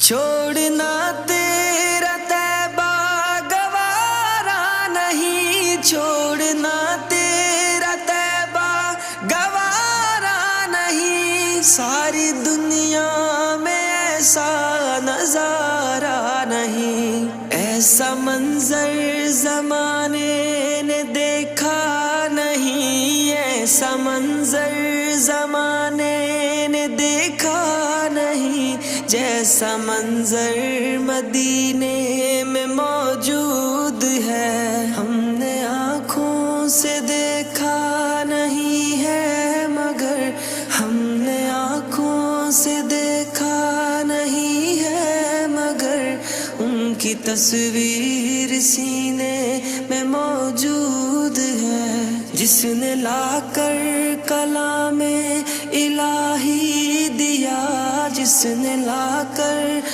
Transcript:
چھوڑنا تیرا طیبہ گوارا نہیں، چھوڑنا تیرا طیبہ گوارا نہیں، ساری دنیا میں ایسا نظارہ نہیں، ایسا منظر زمانے نے دیکھا نہیں، ایسا منظر زمانے نے دیکھا نہیں، جیسا منظر مدینے میں موجود ہے، ہم نے آنکھوں سے دیکھا نہیں ہے مگر، ہم نے آنکھوں سے دیکھا نہیں ہے مگر، ان کی تصویر سینے میں موجود ہے، جس نے لا کر کلام الہی دیا، جس نے لا کر